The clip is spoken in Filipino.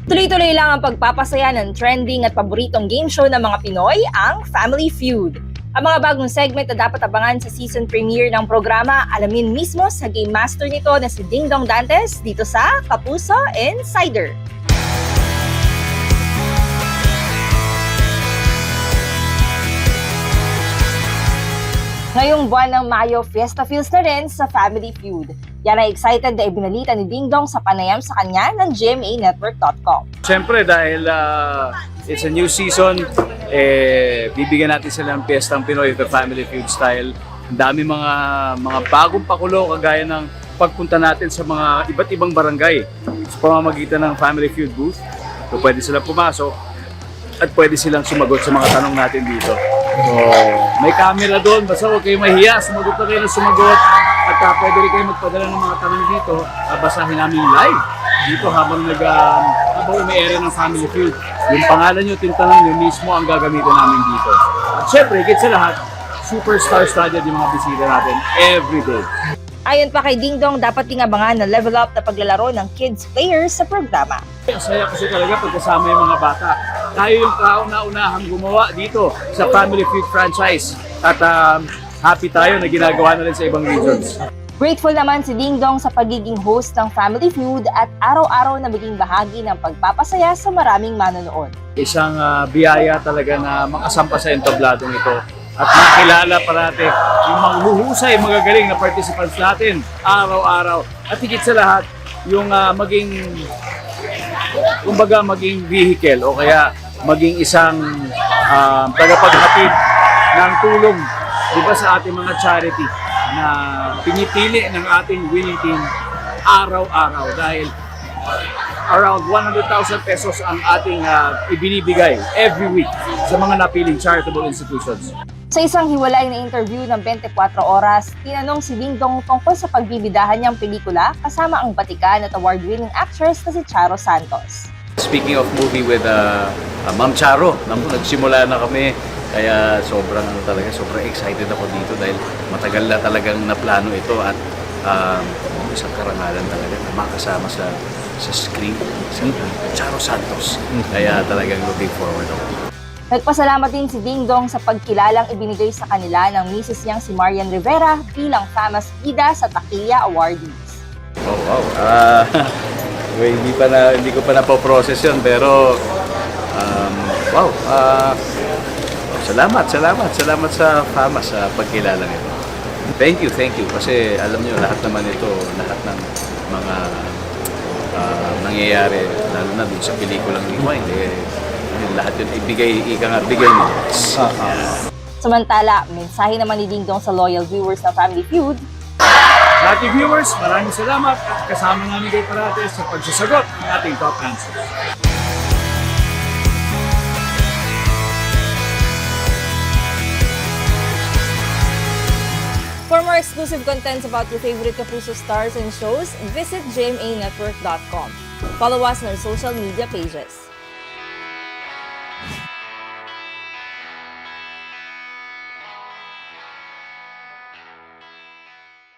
Tuloy-tuloy lang ang pagpapasaya ng trending at paboritong game show ng mga Pinoy, ang Family Feud. Ang mga bagong segment na dapat abangan sa season premiere ng programa, alamin mismo sa Game Master nito na si Ding Dong Dantes dito sa Kapuso Insider. Ngayong buwan ng Mayo, fiesta feels na rin sa Family Feud. Yan ay excited na ibinalita ni Ding Dong sa panayam sa kanya ng GMAnetwork.com. Siyempre dahil it's a new season, bibigyan natin sila ng Piestang Pinoy, the Family Feud style. Ang dami mga bagong pakulo kagaya ng pagpunta natin sa mga iba't ibang barangay sa pamamagitan ng Family Feud booth. So pwede silang pumasok at pwede silang sumagot sa mga tanong natin dito. So, may camera doon, basta huwag kayong mahiya, sumagot na kayo ng sumagot at pwede rin kayo magpadala ng mga tanong dito, basahin namin live dito habang umi-area ng Family Feud. Yung pangalan nyo, tintanong nyo mismo ang gagamitin namin dito. At syempre, higit sa lahat, superstar studded yung mga bisita natin every day. Ayon pa kay Ding Dong, dapat ding abangan na level up na paglalaro ng kids players sa programa. Ang saya kasi talaga pagkasama yung mga bata. Tayo yung kauna-unahang gumawa dito sa Family Feud franchise. At happy tayo na ginagawa na rin sa ibang regions. Grateful naman si Ding Dong sa pagiging host ng Family Feud at araw-araw na maging bahagi ng pagpapasaya sa maraming manonood. Isang biyaya talaga na makasampa sa entabladong ito. At makilala parati yung mga huhusay, magagaling na participants natin araw-araw. At higit sa lahat, yung maging vehicle o kaya maging isang tagapaghatid ng tulong, di ba, sa ating mga charity na pinipili ng ating winning team araw-araw dahil around 100,000 pesos ang ating ibinibigay every week sa mga napiling charitable institutions. Sa isang hiwalay na interview ng 24 oras, tinanong si Ding Dong tungkol sa pagbibidahan niyang pelikula kasama ang batikan at award-winning actress na si Charo Santos. Speaking of movie with Ma'am Charo, nagsimula na kami, kaya sobrang excited ako dito dahil matagal na talagang naplano ito at isang karangalan talaga na makasama sa screen si Charo Santos. Kaya talagang looking forward ako. Nagpasalamat din si Ding Dong sa pagkilalang ibinigay sa kanila ng misis niyang si Marian Rivera bilang Famous Bida sa Taquilla Awardees. Oh, wow. Hindi ko pa na-process yun, pero wow. Salamat sa Fama sa pagkilala nito. Thank you. Kasi alam niyo, lahat naman ito, lahat ng mga nangyayari, lalo na dun sa pelikulang Rewind, lahat yun bigay mo. Samantala, mensahe naman ni Ding Dong sa loyal viewers ng Family Feud. Ating viewers, maraming salamat at kasama namin kayo parati sa pagsasagot ng ating top answers. For more exclusive contents about your favorite Kapuso stars and shows, visit GMAnetwork.com. Follow us on our social media pages.